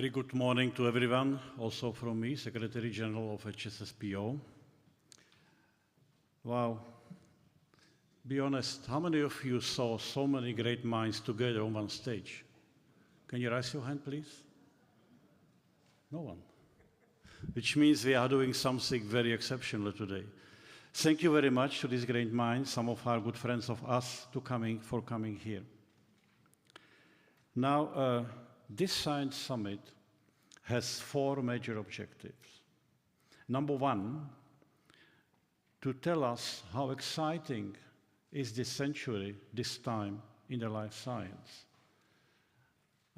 Very good morning to everyone, also from me, Secretary General of HFSPO. Wow. Be honest, how many of you saw so many great minds together on one stage? Can you raise your hand, please? No one. Which means we are doing something very exceptional today. Thank you very much to these great minds, some of our good friends of us, for coming here. Now, this Science Summit has 4 major objectives. Number 1, to tell us how exciting is this century, this time in the life science.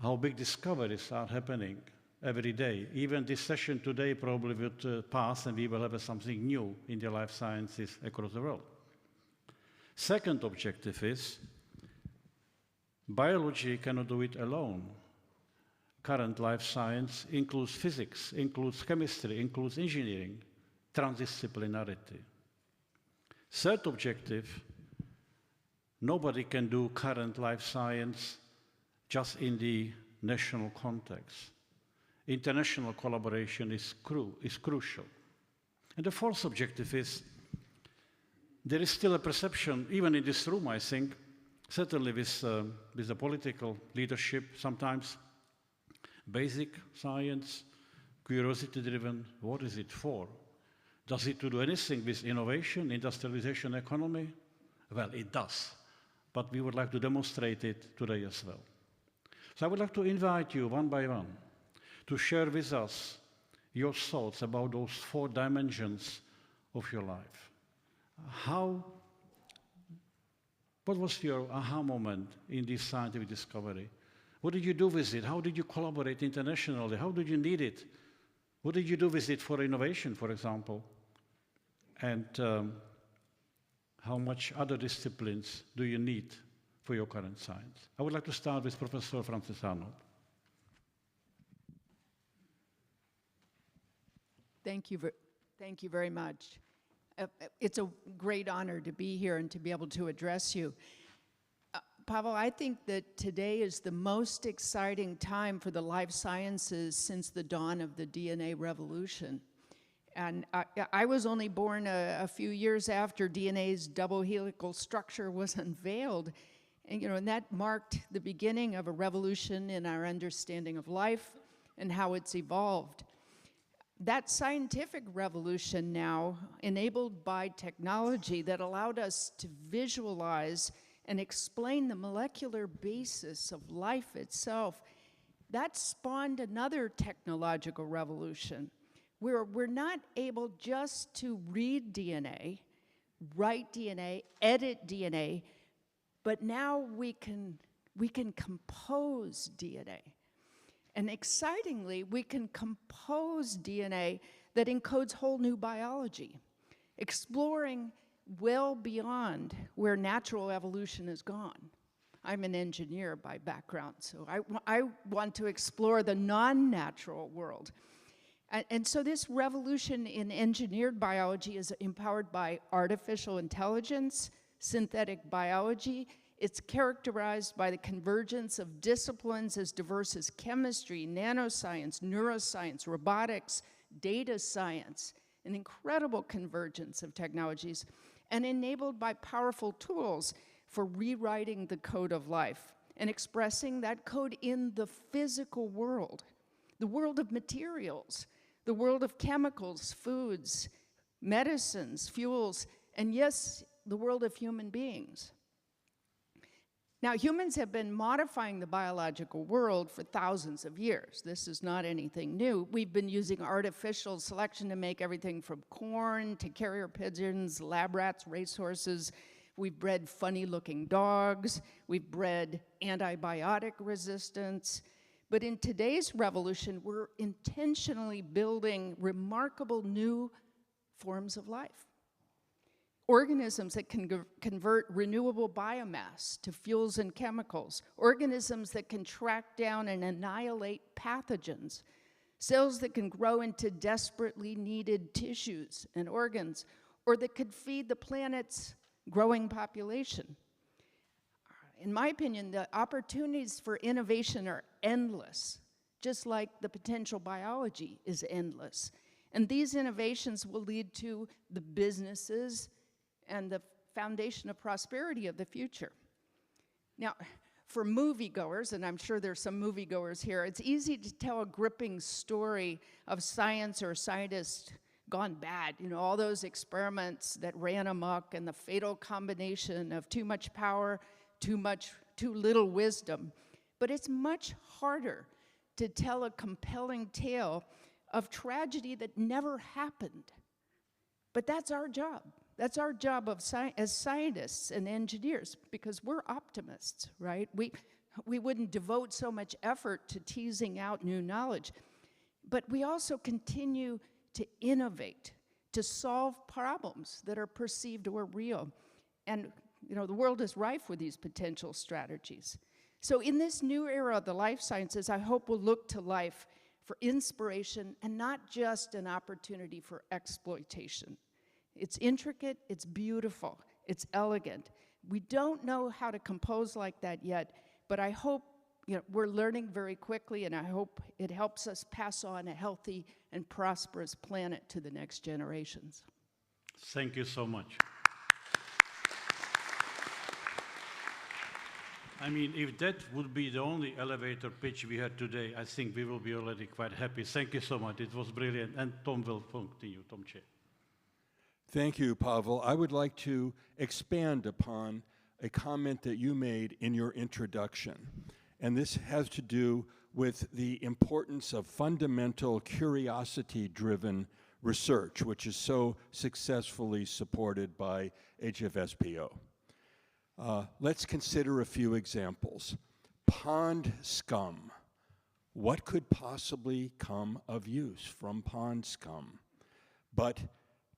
How big discoveries are happening every day. Even this session today probably would pass and we will have something new in the life sciences across the world. Second objective is biology cannot do it alone. Current life science includes physics, includes chemistry, includes engineering, transdisciplinarity. Third objective, nobody can do current life science just in the national context. International collaboration is crucial. And the fourth objective is, there is still a perception, even in this room, I think, certainly with the political leadership sometimes, basic science, curiosity-driven, what is it for? Does it do anything with innovation, industrialization, economy? Well, it does, but we would like to demonstrate it today as well. So I would like to invite you one by one to share with us your thoughts about those 4 dimensions of your life. What was your aha moment in this scientific discovery? What did you do with it? How did you collaborate internationally? How did you need it? What did you do with it for innovation, for example? And how much other disciplines do you need for your current science? I would like to start with Professor Francis Arnold. Thank you very much. It's a great honor to be here and to be able to address you. Pavel, I think that today is the most exciting time for the life sciences since the dawn of the DNA revolution. And I was only born a few years after DNA's double helical structure was unveiled. And that marked the beginning of a revolution in our understanding of life and how it's evolved. That scientific revolution now, enabled by technology that allowed us to visualize and explain the molecular basis of life itself, that spawned another technological revolution where we're not able just to read DNA, write DNA, edit DNA, but now we can compose DNA. And excitingly, we can compose DNA that encodes whole new biology, exploring well beyond where natural evolution has gone. I'm an engineer by background, so I want to explore the non-natural world. And so this revolution in engineered biology is empowered by artificial intelligence, synthetic biology. It's characterized by the convergence of disciplines as diverse as chemistry, nanoscience, neuroscience, robotics, data science, an incredible convergence of technologies, and enabled by powerful tools for rewriting the code of life and expressing that code in the physical world, the world of materials, the world of chemicals, foods, medicines, fuels, and yes, the world of human beings. Now, humans have been modifying the biological world for thousands of years. This is not anything new. We've been using artificial selection to make everything from corn to carrier pigeons, lab rats, racehorses. We've bred funny-looking dogs. We've bred antibiotic resistance. But in today's revolution, we're intentionally building remarkable new forms of life. Organisms that can convert renewable biomass to fuels and chemicals, organisms that can track down and annihilate pathogens, cells that can grow into desperately needed tissues and organs, or that could feed the planet's growing population. In my opinion, the opportunities for innovation are endless, just like the potential biology is endless. And these innovations will lead to the businesses and the foundation of prosperity of the future. Now, for moviegoers, and I'm sure there's some moviegoers here, it's easy to tell a gripping story of science or scientists gone bad. You know, all those experiments that ran amok and the fatal combination of too much power, too little wisdom. But it's much harder to tell a compelling tale of tragedy that never happened. But that's our job. That's our job as scientists and engineers, because we're optimists, right? We wouldn't devote so much effort to teasing out new knowledge. But we also continue to innovate, to solve problems that are perceived or real. And you know, the world is rife with these potential strategies. So in this new era of the life sciences, I hope we'll look to life for inspiration and not just an opportunity for exploitation. It's intricate, it's beautiful, it's elegant. We don't know how to compose like that yet, but I hope, you know, we're learning very quickly, and I hope it helps us pass on a healthy and prosperous planet to the next generations. Thank you so much. I mean, if that would be the only elevator pitch we had today, I think we will be already quite happy. Thank you so much. It was brilliant. And Tom will continue. Tom Che. Thank you, Pavel. I would like to expand upon a comment that you made in your introduction. And this has to do with the importance of fundamental curiosity-driven research, which is so successfully supported by HFSPO. Let's consider a few examples. Pond scum. What could possibly come of use from pond scum? But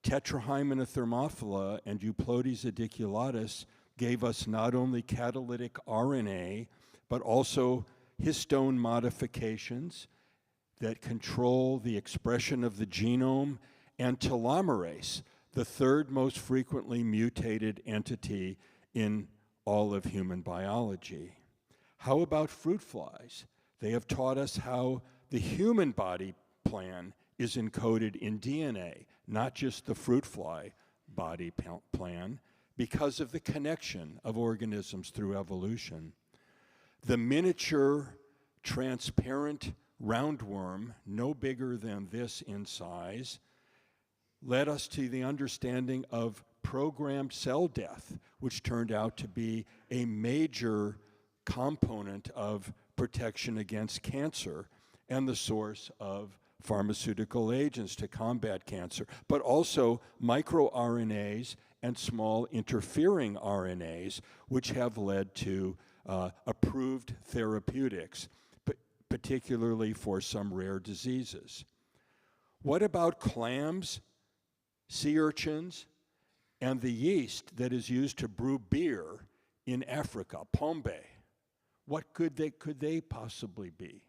Tetrahymena thermophila and Euplodes ediculatus gave us not only catalytic RNA, but also histone modifications that control the expression of the genome, and telomerase, the third most frequently mutated entity in all of human biology. How about fruit flies? They have taught us how the human body plan is encoded in DNA, not just the fruit fly body plan, because of the connection of organisms through evolution. The miniature transparent roundworm, no bigger than this in size, led us to the understanding of programmed cell death, which turned out to be a major component of protection against cancer and the source of pharmaceutical agents to combat cancer, but also microRNAs and small interfering RNAs, which have led to approved therapeutics, particularly for some rare diseases. What about clams, sea urchins, and the yeast that is used to brew beer in Africa, pombe? What could they possibly be?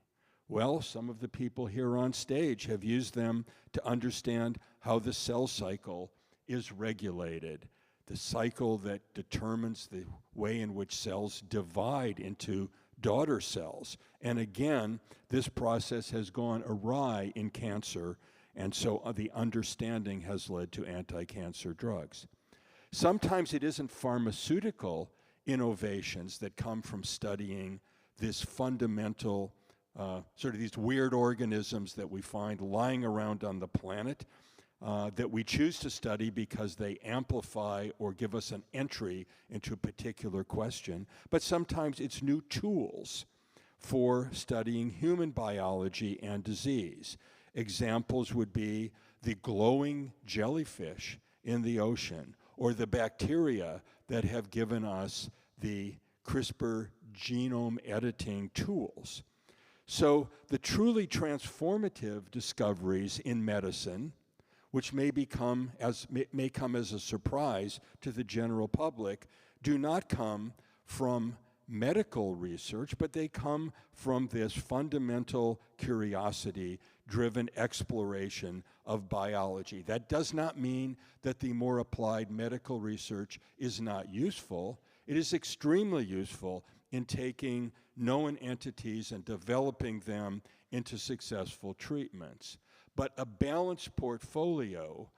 Well, some of the people here on stage have used them to understand how the cell cycle is regulated, the cycle that determines the way in which cells divide into daughter cells. And again, this process has gone awry in cancer, and so the understanding has led to anti-cancer drugs. Sometimes it isn't pharmaceutical innovations that come from studying this fundamental, sort of these weird organisms that we find lying around on the planet, that we choose to study because they amplify or give us an entry into a particular question. But sometimes it's new tools for studying human biology and disease. Examples would be the glowing jellyfish in the ocean, or the bacteria that have given us the CRISPR genome editing tools. So the truly transformative discoveries in medicine, which may come as a surprise to the general public, do not come from medical research, but they come from this fundamental curiosity-driven exploration of biology. That does not mean that the more applied medical research is not useful. It is extremely useful in taking known entities and developing them into successful treatments, but a balanced portfolio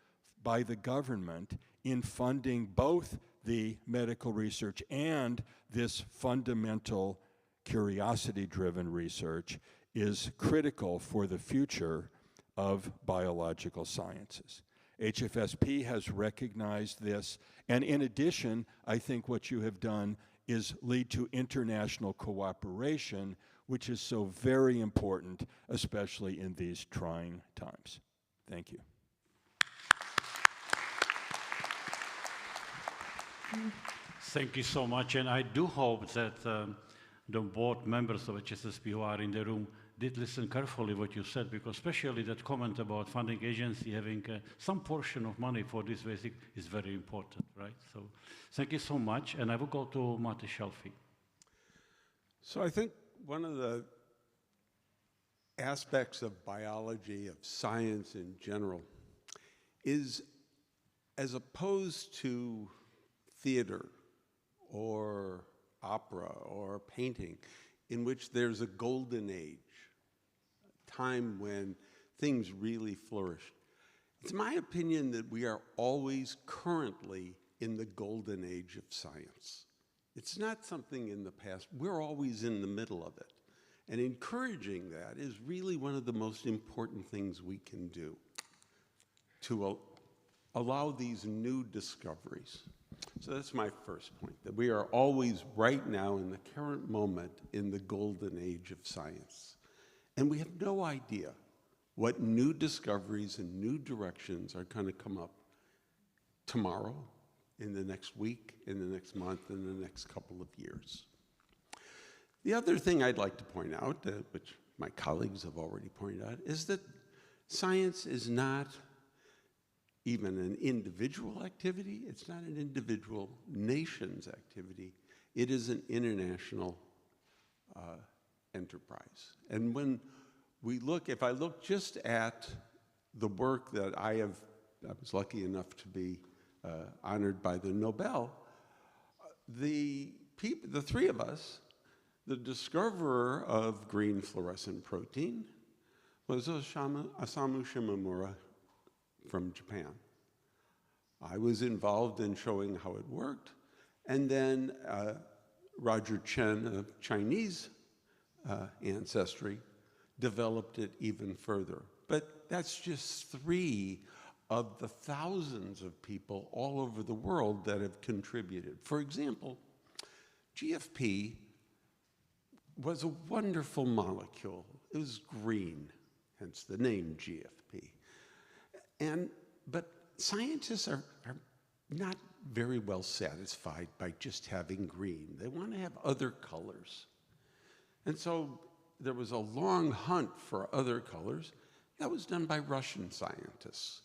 by the government in funding both the medical research and this fundamental curiosity-driven research is critical for the future of biological sciences. HFSP has recognized this, and in addition, I think what you have done is lead to international cooperation, which is so very important, especially in these trying times. Thank you. Thank you so much, and I do hope that the board members of HFSP who are in the room did listen carefully what you said, because especially that comment about funding agency having some portion of money for this basic is very important, right? So thank you so much, and I will go to Mate Chalfie. So I think one of the aspects of biology, of science in general, is as opposed to theater or opera or painting, in which there's a golden age, a time when things really flourished. It's my opinion that we are always currently in the golden age of science. It's not something in the past. We're always in the middle of it. And encouraging that is really one of the most important things we can do to allow these new discoveries. So that's my first point, that we are always right now in the current moment in the golden age of science. And we have no idea what new discoveries and new directions are going to come up tomorrow, in the next week, in the next month, in the next couple of years. The other thing I'd like to point out, which my colleagues have already pointed out, is that science is not even an individual activity. It's not an individual nation's activity. It is an international enterprise. And when we look, if I look just at the work that I was lucky enough to be honored by the Nobel, the three of us, the discoverer of green fluorescent protein was Osamu Shimomura from Japan. I was involved in showing how it worked, and then Roger Chen of Chinese ancestry developed it even further. But that's just three of the thousands of people all over the world that have contributed. For example, GFP was a wonderful molecule. It was green, hence the name GFP. But scientists are not very well satisfied by just having green. They want to have other colors. And so there was a long hunt for other colors. That was done by Russian scientists.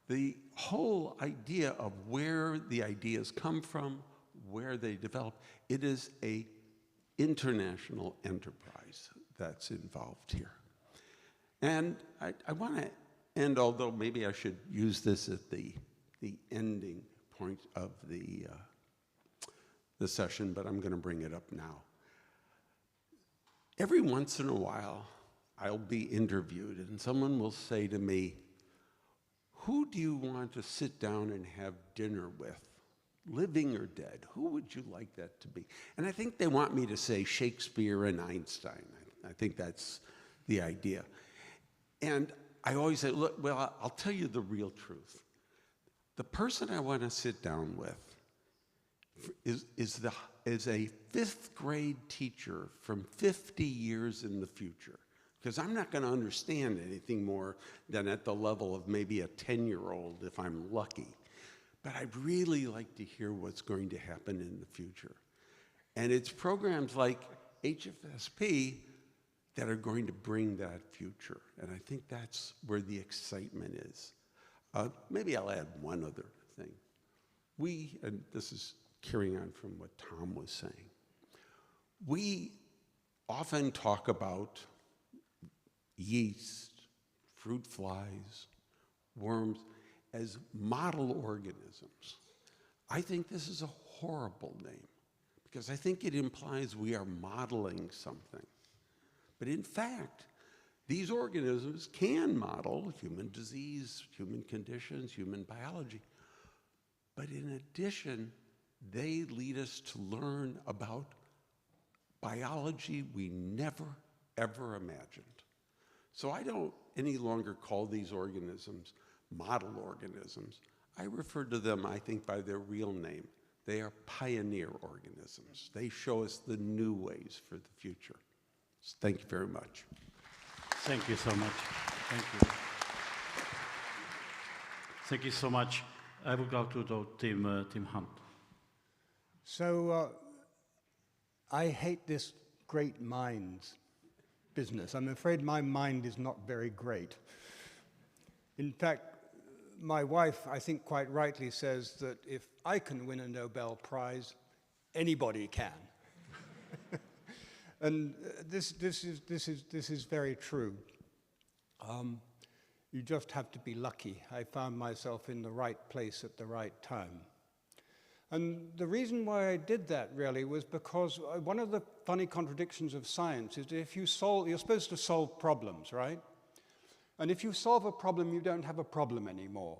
The whole idea of where the ideas come from, where they develop, it is an international enterprise that's involved here. And I want to end, although maybe I should use this at the ending point of the session, but I'm going to bring it up now. Every once in a while, I'll be interviewed, and someone will say to me, "Who do you want to sit down and have dinner with, living or dead? Who would you like that to be?" And I think they want me to say Shakespeare and Einstein. I think that's the idea. And I always say, look, well, I'll tell you the real truth. The person I want to sit down with is a fifth grade teacher from 50 years in the future. Because I'm not going to understand anything more than at the level of maybe a 10-year-old if I'm lucky. But I'd really like to hear what's going to happen in the future. And it's programs like HFSP that are going to bring that future. And I think that's where the excitement is. Maybe I'll add one other thing. And this is carrying on from what Tom was saying, we often talk about yeast, fruit flies, worms as model organisms. I think this is a horrible name because I think it implies we are modeling something. But in fact, These organisms can model human disease, human conditions, human biology. But in addition, they lead us to learn about biology we never, ever imagined. So I don't any longer call these organisms model organisms. I refer to them, I think, by their real name. They are pioneer organisms. They show us the new ways for the future. So thank you very much. Thank you so much. Thank you. Thank you so much. I will go to Tim Hunt. So I hate this great minds business. I'm afraid my mind is not very great. In fact, my wife, I think quite rightly, says that if I can win a Nobel Prize, anybody can. And this is very true. You just have to be lucky. I found myself in the right place at the right time. And the reason why I did that really was because one of the funny contradictions of science is that if you're supposed to solve problems, right? And if you solve a problem, you don't have a problem anymore.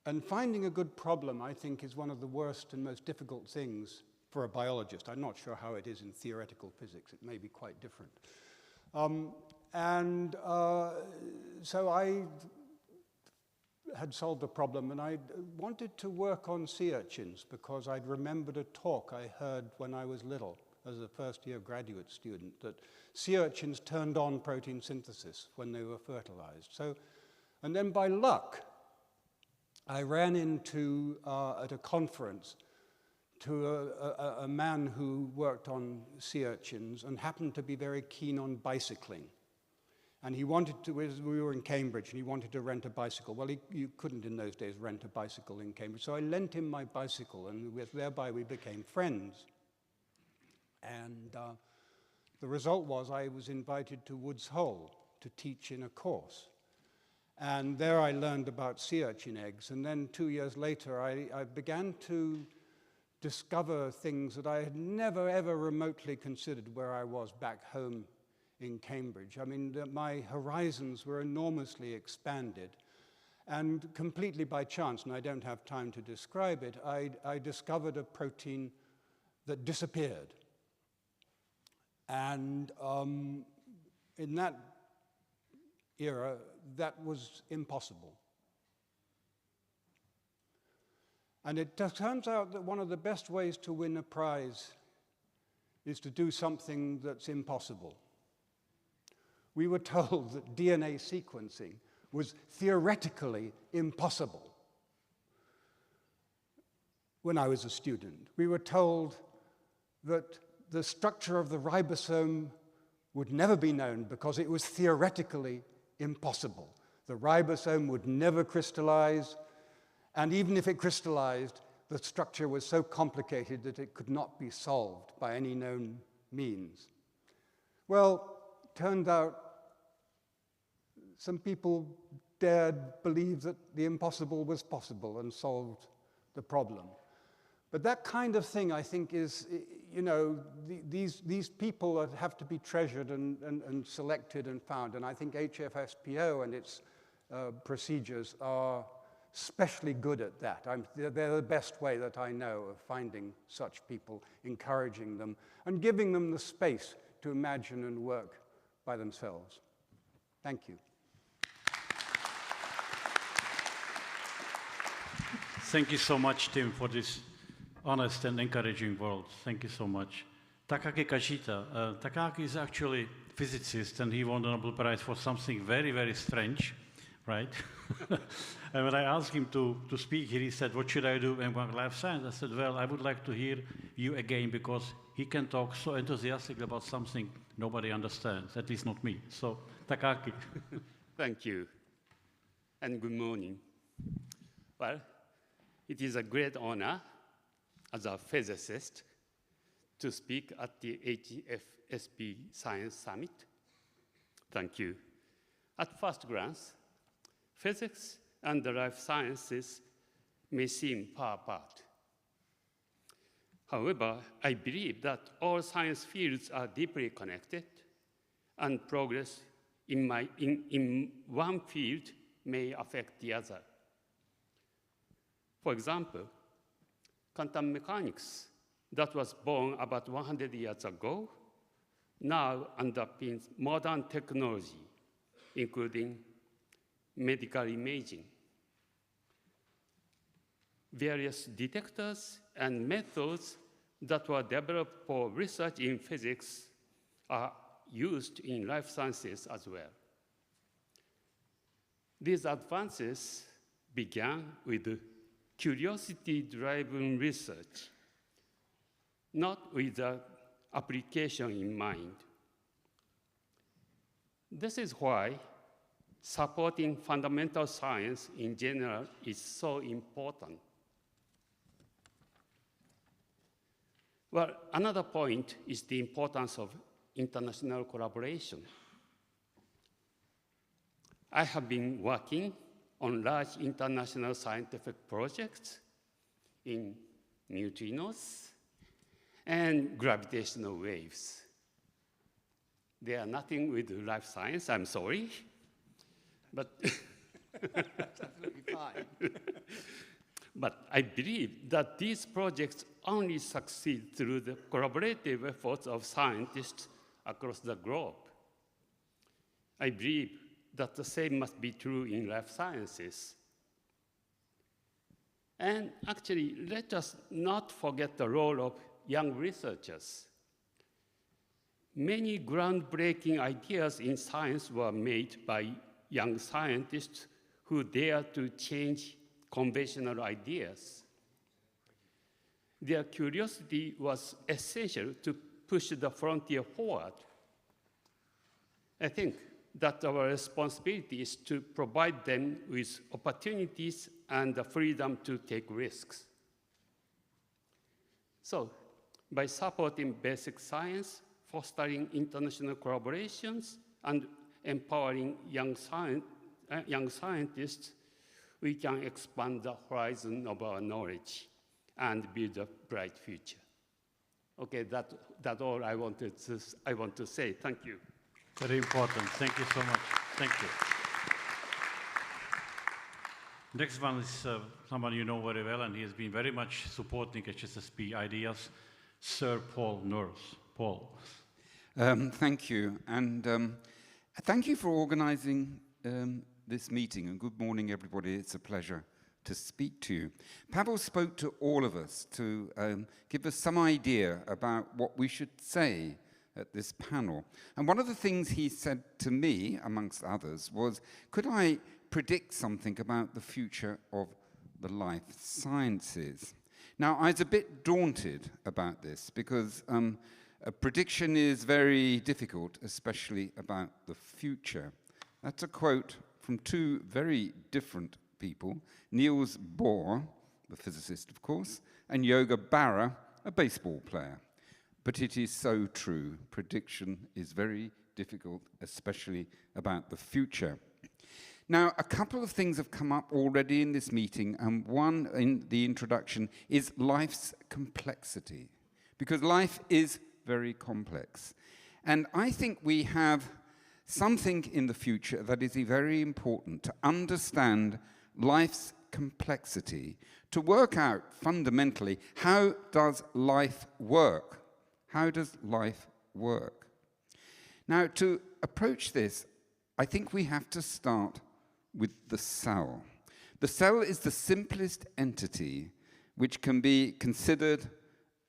And finding a good problem, I think, is one of the worst and most difficult things for a biologist. I'm not sure how it is in theoretical physics. It may be quite different. So I had solved a problem, and I wanted to work on sea urchins because I'd remembered a talk I heard when I was little as a first-year graduate student, that sea urchins turned on protein synthesis when they were fertilized. And then by luck, I ran into, at a conference, to a man who worked on sea urchins and happened to be very keen on bicycling. And he wanted to, we were in Cambridge, and he wanted to rent a bicycle. Well, you couldn't in those days rent a bicycle in Cambridge. So I lent him my bicycle, and thereby we became friends. And the result was I was invited to Woods Hole to teach in a course. And there I learned about sea urchin eggs. And then 2 years later, I began to discover things that I had never, ever remotely considered where I was back home in Cambridge. I mean, my horizons were enormously expanded. And completely by chance, and I don't have time to describe it, I discovered a protein that disappeared. And in that era, that was impossible. And it turns out that one of the best ways to win a prize is to do something that's impossible. We were told that DNA sequencing was theoretically impossible when I was a student. We were told that the structure of the ribosome would never be known because it was theoretically impossible. The ribosome would never crystallize, and even if it crystallized, the structure was so complicated that it could not be solved by any known means. Well, it turned out some people dared believe that the impossible was possible and solved the problem. But that kind of thing, I think, is, you know, these people have to be treasured and selected and found. And I think HFSPO and its procedures are especially good at that. They're the best way that I know of finding such people, encouraging them, and giving them the space to imagine and work by themselves. Thank you. Thank you so much, Tim, for this honest and encouraging words. Thank you so much. Takaaki Kajita. Takaaki is actually a physicist, and he won the Nobel Prize for something very, very strange, right? And when I asked him to speak here, he said, what should I do in life science? I said, well, I would like to hear you again, because he can talk so enthusiastically about something nobody understands, at least not me. So, Takaaki. Thank you, and good morning. Well, it is a great honor as a physicist to speak at the HFSP Science Summit. Thank you. At first glance, physics and the life sciences may seem far apart. However, I believe that all science fields are deeply connected, and progress in one field may affect the other. For example, quantum mechanics that was born about 100 years ago now underpins modern technology, including medical imaging. Various detectors and methods that were developed for research in physics are used in life sciences as well. These advances began with curiosity-driven research, not with the application in mind. This is why supporting fundamental science in general is so important. Well, another point is the importance of international collaboration. I have been working on large international scientific projects in neutrinos and gravitational waves. They are nothing with life science, I'm sorry, but That's absolutely fine. But I believe that these projects only succeed through the collaborative efforts of scientists across the globe. I believe that the same must be true in life sciences. And actually, let us not forget the role of young researchers. Many groundbreaking ideas in science were made by young scientists who dare to change conventional ideas. Their curiosity was essential to push the frontier forward. I think that our responsibility is to provide them with opportunities and the freedom to take risks. So, by supporting basic science, fostering international collaborations, and empowering young scientists, we can expand the horizon of our knowledge and build a bright future. Okay, that's all I want to say. Thank you. Very important. Thank you so much. Thank you. Next one is someone you know very well, and he has been very much supporting HFSP ideas, Sir Paul Nurse. Paul. Thank you, and thank you for organizing this meeting, and good morning, everybody. It's a pleasure to speak to you. Pavel spoke to all of us to give us some idea about what we should say at this panel. And one of the things he said to me, amongst others, was, could I predict something about the future of the life sciences? Now, I was a bit daunted about this because a prediction is very difficult, especially about the future. That's a quote from two very different people, Niels Bohr, the physicist, of course, and Yogi Berra, a baseball player. But it is so true. Prediction is very difficult, especially about the future. Now, a couple of things have come up already in this meeting, and one in the introduction is life's complexity, because life is very complex. And I think we have something in the future that is very important to understand life's complexity, to work out fundamentally, how does life work? How does life work? Now, to approach this, I think we have to start with the cell. The cell is the simplest entity which can be considered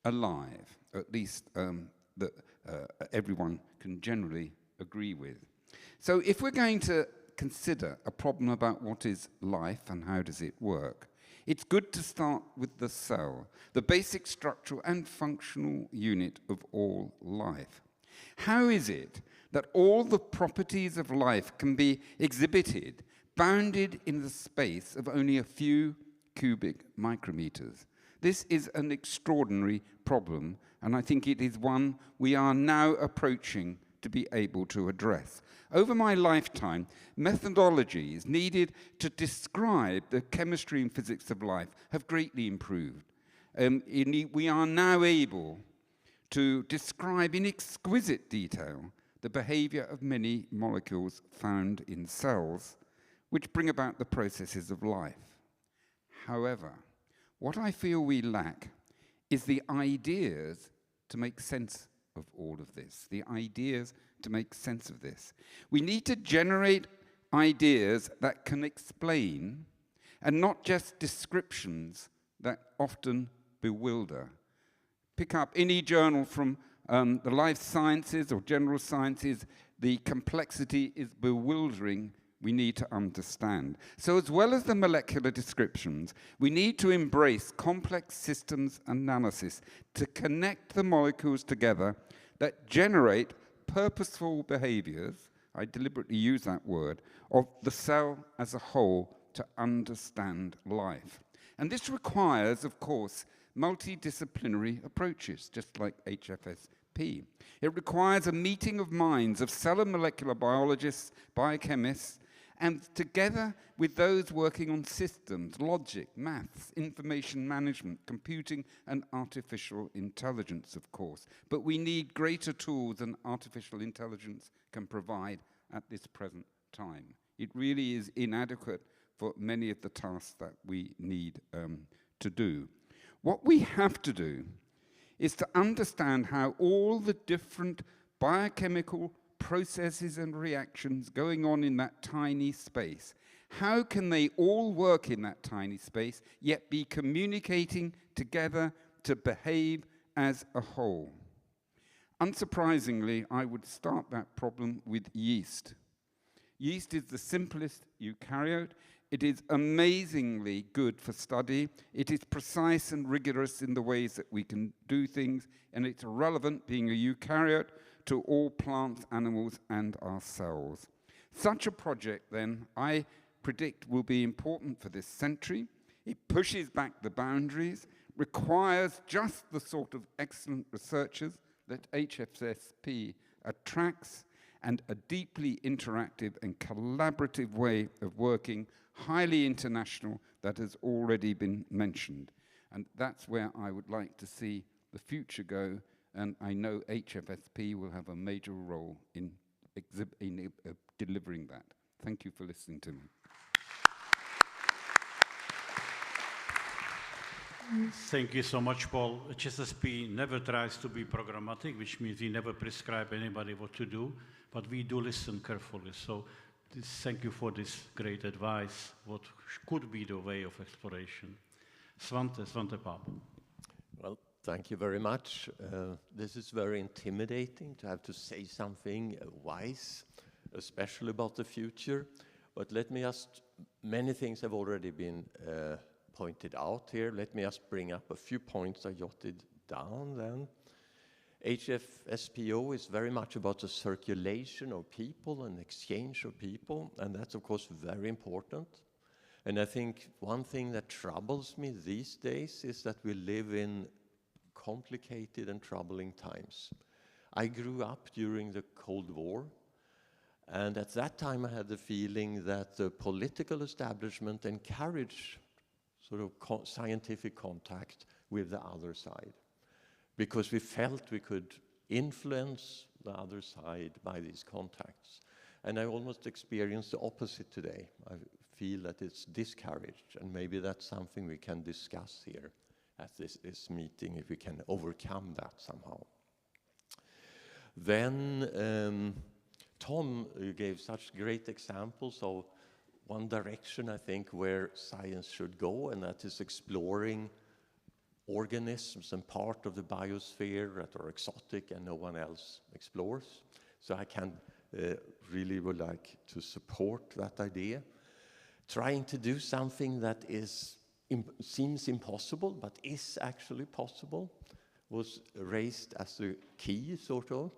alive, at least that everyone can generally agree with. So if we're going to consider a problem about what is life and how does it work, it's good to start with the cell, the basic structural and functional unit of all life. How is it that all the properties of life can be exhibited, bounded in the space of only a few cubic micrometers? This is an extraordinary problem, and I think it is one we are now approaching to be able to address. Over my lifetime, methodologies needed to describe the chemistry and physics of life have greatly improved. We are now able to describe in exquisite detail the behavior of many molecules found in cells, which bring about the processes of life. However, what I feel we lack is the ideas to make sense of all of this, the ideas to make sense of this. We need to generate ideas that can explain, and not just descriptions that often bewilder. Pick up any journal from the life sciences or general sciences, the complexity is bewildering. We need to understand. So as well as the molecular descriptions, we need to embrace complex systems analysis to connect the molecules together that generate purposeful behaviors, I deliberately use that word, of the cell as a whole to understand life. And this requires, of course, multidisciplinary approaches, just like HFSP. It requires a meeting of minds of cell and molecular biologists, biochemists, and together with those working on systems, logic, maths, information management, computing, and artificial intelligence, of course. But we need greater tools than artificial intelligence can provide at this present time. It really is inadequate for many of the tasks that we need to do. What we have to do is to understand how all the different biochemical processes and reactions going on in that tiny space, how can they all work in that tiny space, yet be communicating together to behave as a whole? Unsurprisingly, I would start that problem with yeast. Yeast is the simplest eukaryote. It is amazingly good for study. It is precise and rigorous in the ways that we can do things, and it's relevant, being a eukaryote, to all plants, animals, and our cells. Such a project, then, I predict will be important for this century. It pushes back the boundaries, requires just the sort of excellent researchers that HFSP attracts, and a deeply interactive and collaborative way of working, highly international, that has already been mentioned. And that's where I would like to see the future go, and I know HFSP will have a major role in delivering that. Thank you for listening to me. Thank you so much, Paul. HFSP never tries to be programmatic, which means we never prescribe anybody what to do, but we do listen carefully. So thank you for this great advice, what could be the way of exploration. Svante Pääbo. Well, thank you very much. This is very intimidating to have to say something wise, especially about the future. But let me just, many things have already been pointed out here. Let me just bring up a few points I jotted down then. HFSPO is very much about the circulation of people and exchange of people, and that's of course very important. And I think one thing that troubles me these days is that we live in complicated and troubling times. I grew up during the Cold War, and at that time I had the feeling that the political establishment encouraged sort of scientific contact with the other side, because we felt we could influence the other side by these contacts. And I almost experience the opposite today. I feel that it's discouraged, and maybe that's something we can discuss here at this meeting, if we can overcome that somehow. Then Tom gave such great examples of one direction, I think, where science should go, and that is exploring organisms and part of the biosphere that are exotic and no one else explores. So I can really would like to support that idea. Trying to do something that seems impossible, but is actually possible, was raised as a key, sort of.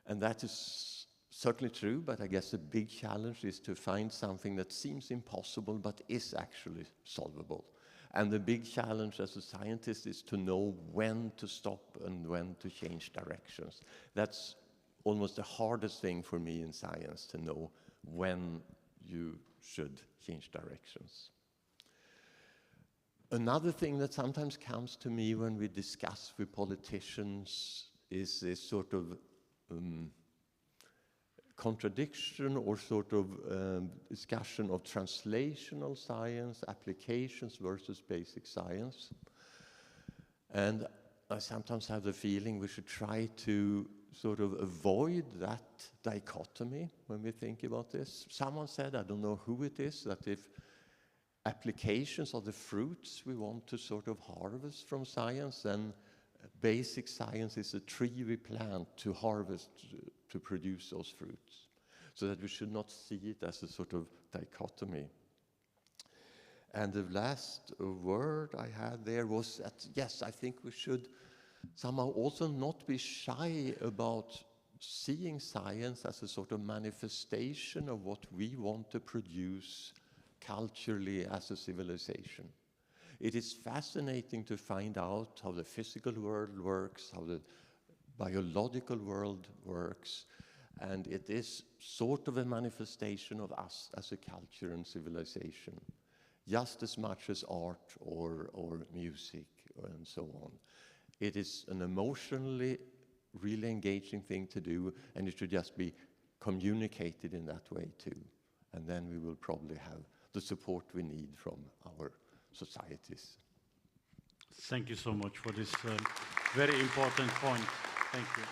And that is certainly true, but I guess the big challenge is to find something that seems impossible, but is actually solvable. And the big challenge as a scientist is to know when to stop and when to change directions. That's almost the hardest thing for me in science, to know when you should change directions. Another thing that sometimes comes to me when we discuss with politicians is this sort of contradiction or sort of discussion of translational science, applications versus basic science. And I sometimes have the feeling we should try to sort of avoid that dichotomy when we think about this. Someone said, I don't know who it is, that if applications are the fruits we want to sort of harvest from science, then basic science is a tree we plant to harvest, to produce those fruits. So that we should not see it as a sort of dichotomy. And the last word I had there was that, yes, I think we should somehow also not be shy about seeing science as a sort of manifestation of what we want to produce culturally as a civilization. It is fascinating to find out how the physical world works, how the biological world works, and it is sort of a manifestation of us as a culture and civilization, just as much as art or music and so on. It is an emotionally really engaging thing to do, and it should just be communicated in that way too. And then we will probably have the support we need from our societies. Thank you so much for this very important point. Thank you.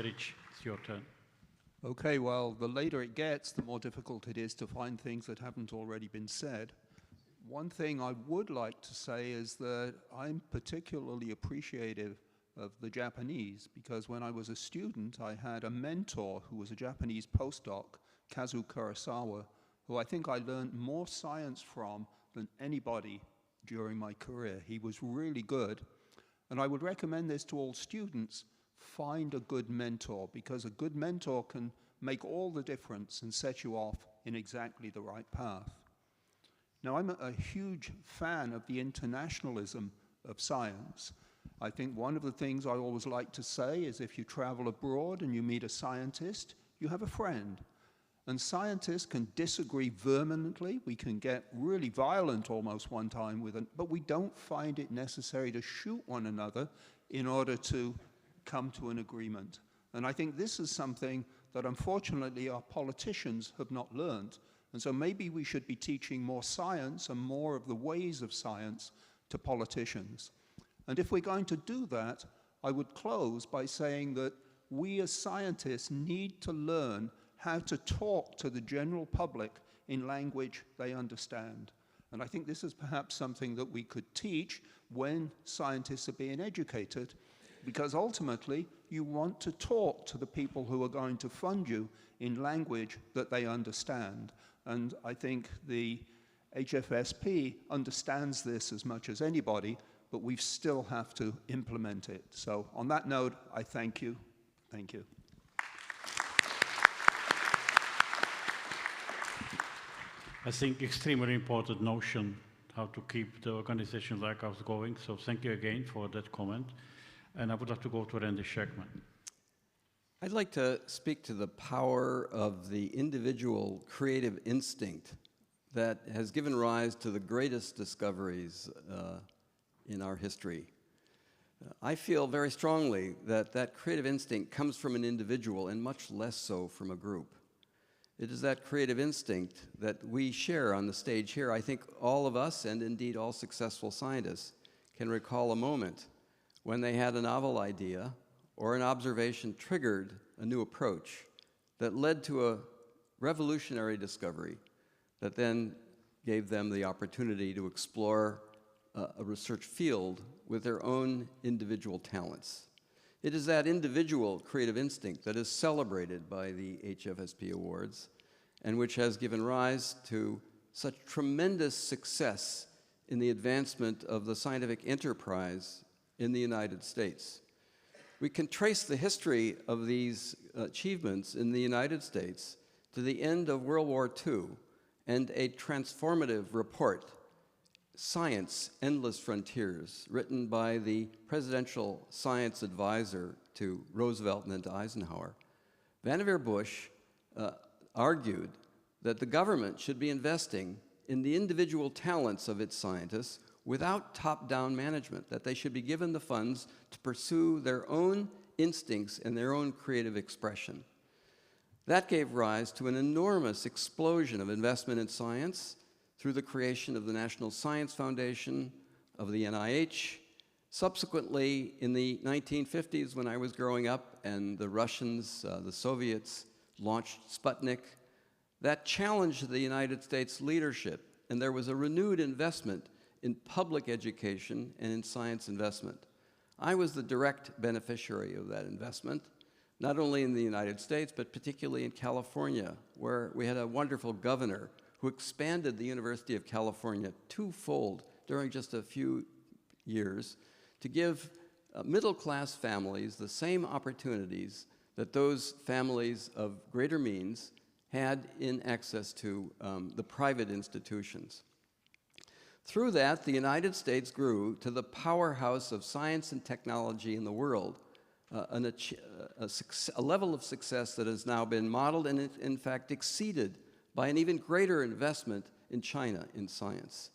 Rich, it's your turn. Okay, well, the later it gets, the more difficult it is to find things that haven't already been said. One thing I would like to say is that I'm particularly appreciative of the Japanese, because when I was a student, I had a mentor who was a Japanese postdoc, Kazu Kurosawa, who I think I learned more science from than anybody during my career. He was really good. And I would recommend this to all students: find a good mentor, because a good mentor can make all the difference and set you off in exactly the right path. Now, I'm a huge fan of the internationalism of science. I think one of the things I always like to say is if you travel abroad and you meet a scientist, you have a friend. And scientists can disagree vehemently. We can get really violent almost one time with it, but we don't find it necessary to shoot one another in order to come to an agreement. And I think this is something that unfortunately our politicians have not learned. And so maybe we should be teaching more science and more of the ways of science to politicians. And if we're going to do that, I would close by saying that we as scientists need to learn how to talk to the general public in language they understand. And I think this is perhaps something that we could teach when scientists are being educated, because ultimately you want to talk to the people who are going to fund you in language that they understand. And I think the HFSP understands this as much as anybody, but we still have to implement it. So on that note, I thank you. Thank you. I think extremely important notion how to keep the organization like ours going. So thank you again for that comment. And I would like to go to Randy Schekman. I'd like to speak to the power of the individual creative instinct that has given rise to the greatest discoveries in our history. I feel very strongly that that creative instinct comes from an individual and much less so from a group. It is that creative instinct that we share on the stage here. I think all of us, and indeed all successful scientists, can recall a moment when they had a novel idea or an observation triggered a new approach that led to a revolutionary discovery that then gave them the opportunity to explore a research field with their own individual talents. It is that individual creative instinct that is celebrated by the HFSP Awards and which has given rise to such tremendous success in the advancement of the scientific enterprise in the United States. We can trace the history of these achievements in the United States to the end of World War II and a transformative report, Science, Endless Frontiers, written by the presidential science advisor to Roosevelt and then to Eisenhower. Vannevar Bush argued that the government should be investing in the individual talents of its scientists without top-down management, that they should be given the funds to pursue their own instincts and their own creative expression. That gave rise to an enormous explosion of investment in science through the creation of the National Science Foundation, of the NIH. Subsequently, in the 1950s, when I was growing up and the Russians, the Soviets, launched Sputnik, that challenged the United States leadership, and there was a renewed investment in public education and in science investment. I was the direct beneficiary of that investment, not only in the United States, but particularly in California, where we had a wonderful governor who expanded the University of California twofold during just a few years to give middle-class families the same opportunities that those families of greater means had in access to the private institutions. Through that, the United States grew to the powerhouse of science and technology in the world, a level of success that has now been modeled and, in fact, exceeded by an even greater investment in China in science.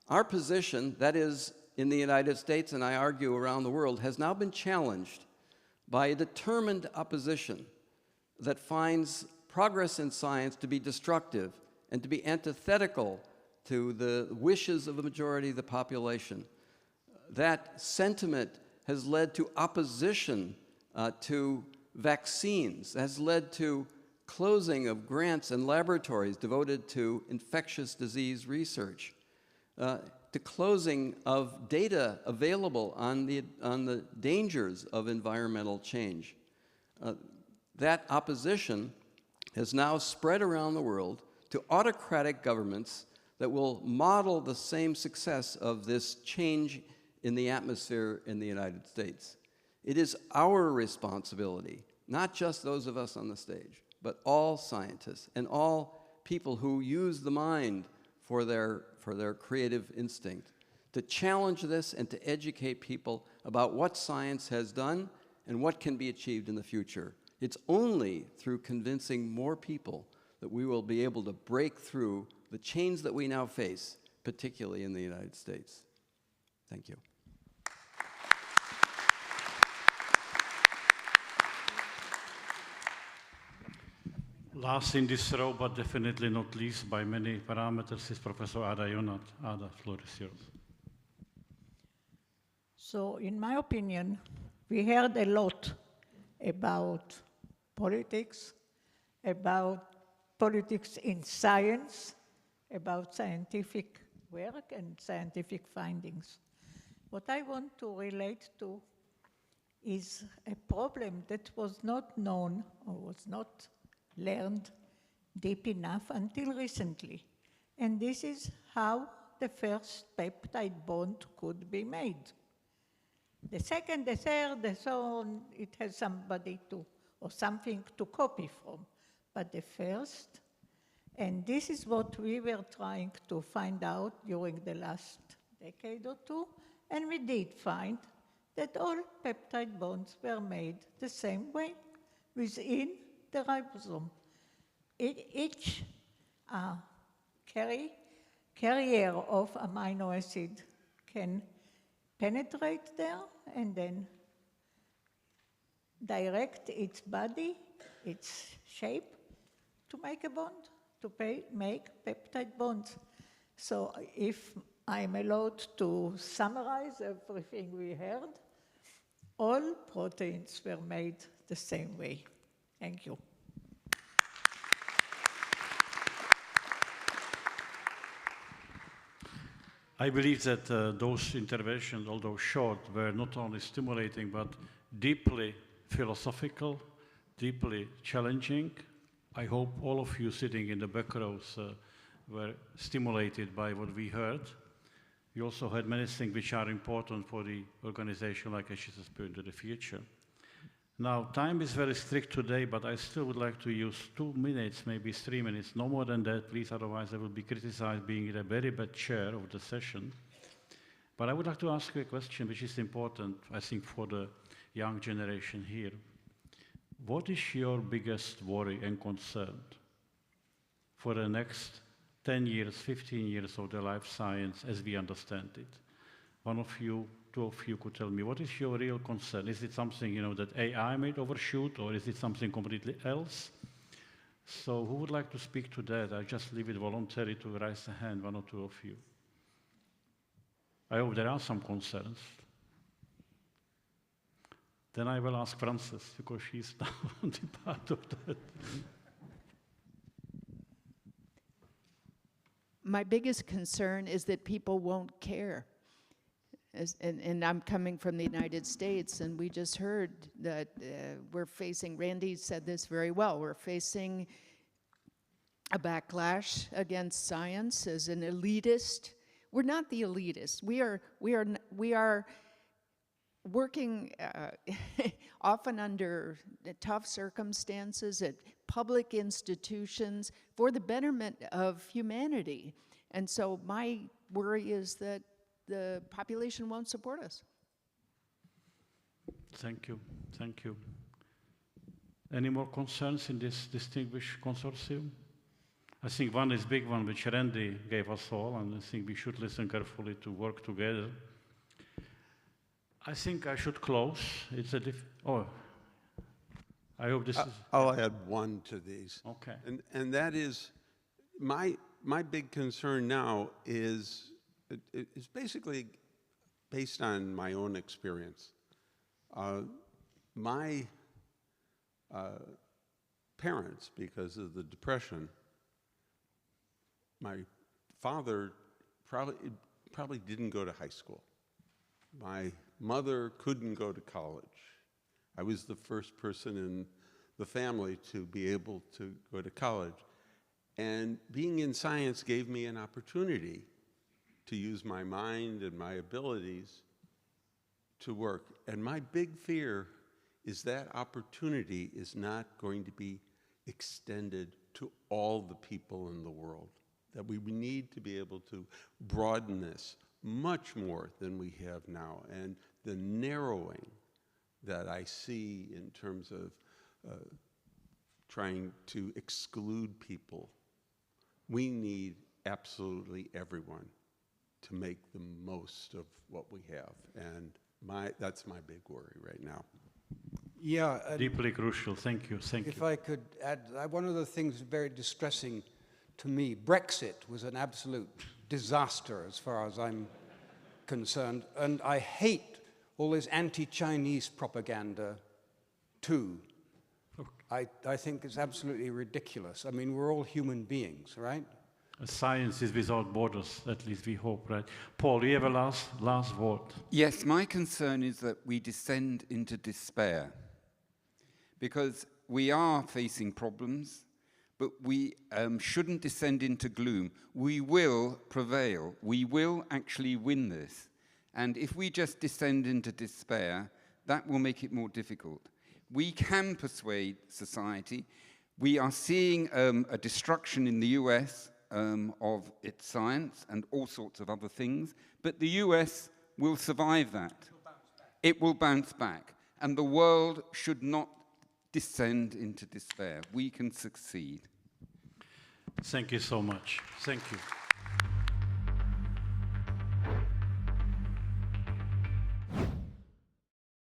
Our position, that is, in the United States, and I argue around the world, has now been challenged by a determined opposition that finds progress in science to be destructive and to be antithetical to the wishes of a majority of the population. That sentiment has led to opposition to vaccines, has led to closing of grants and laboratories devoted to infectious disease research, to closing of data available on the dangers of environmental change. That opposition has now spread around the world to autocratic governments that will model the same success of this change in the atmosphere in the United States. It is our responsibility, not just those of us on the stage, but all scientists and all people who use the mind for their creative instinct, to challenge this and to educate people about what science has done and what can be achieved in the future. It's only through convincing more people that we will be able to break through the change that we now face, particularly in the United States. Thank you. Last in this row, but definitely not least by many parameters, is Professor Ada Yonath. Ada, floor is yours. So, in my opinion, we heard a lot about politics in science, about scientific work and scientific findings. What I want to relate to is a problem that was not known or was not learned deep enough until recently. And this is how the first peptide bond could be made. The second, the third, and so on, it has somebody to, or something to copy from. But the first, and this is what we were trying to find out during the last decade or two, and we did find that all peptide bonds were made the same way, within the ribosome. Each carrier of amino acid can penetrate there and then direct its body, its shape, to make a bond, to make peptide bonds. So if I'm allowed to summarize everything we heard, all proteins were made the same way. Thank you. I believe that those interventions, although short, were not only stimulating, but deeply philosophical, deeply challenging. I hope all of you sitting in the back rows were stimulated by what we heard. We also heard many things which are important for the organization like HFSPO into the future. Now, time is very strict today, but I still would like to use 2 minutes, maybe 3 minutes, no more than that, please, otherwise I will be criticized being in a very bad chair of the session. But I would like to ask you a question which is important, I think, for the young generation here. What is your biggest worry and concern for the next 10 years, 15 years of the life science as we understand it? one of you, two of you could tell me, what is your real concern? Is it something, that AI might overshoot, or is it something completely else? So who would like to speak to that? I just leave it voluntary to raise a hand, one or two of you. I hope there are some concerns. Then I will ask Frances, because she's now on the part of that. My biggest concern is that people won't care. And I'm coming from the United States, and we just heard that we're facing, Randy said this very well, we're facing a backlash against science as an elitist. We're not the elitists. We are working often under tough circumstances at public institutions for the betterment of humanity. And so my worry is that the population won't support us. Thank you, thank you. Any more concerns in this distinguished consortium? I think one is big one, which Randy gave us all, and I think we should listen carefully to work together. I think I should close. It's a I hope this is... I'll add one to these. Okay. And that is, my big concern now is basically based on my own experience. My parents, because of the Depression, my father probably didn't go to high school. My mother couldn't go to college. I was the first person in the family to be able to go to college. And being in science gave me an opportunity to use my mind and my abilities to work. And my big fear is that opportunity is not going to be extended to all the people in the world. That we need to be able to broaden this much more than we have now. And the narrowing that I see in terms of trying to exclude people, we need absolutely everyone to make the most of what we have. And that's my big worry right now. Yeah. Deeply crucial. Thank you. Thank you. If I could add, one of the things very distressing to me, Brexit was an absolute disaster as far as I'm concerned. And I hate all this anti-Chinese propaganda too. I think it's absolutely ridiculous. I mean, we're all human beings, right? Science is without borders, at least we hope, right? Paul, you have a last word. Yes, my concern is that we descend into despair, because we are facing problems, but we shouldn't descend into gloom. We will prevail. We will actually win this. And if we just descend into despair, that will make it more difficult. We can persuade society. We are seeing a destruction in the US of its science and all sorts of other things, but the US will survive that. It will bounce back. And the world should not descend into despair. We can succeed. Thank you so much. Thank you.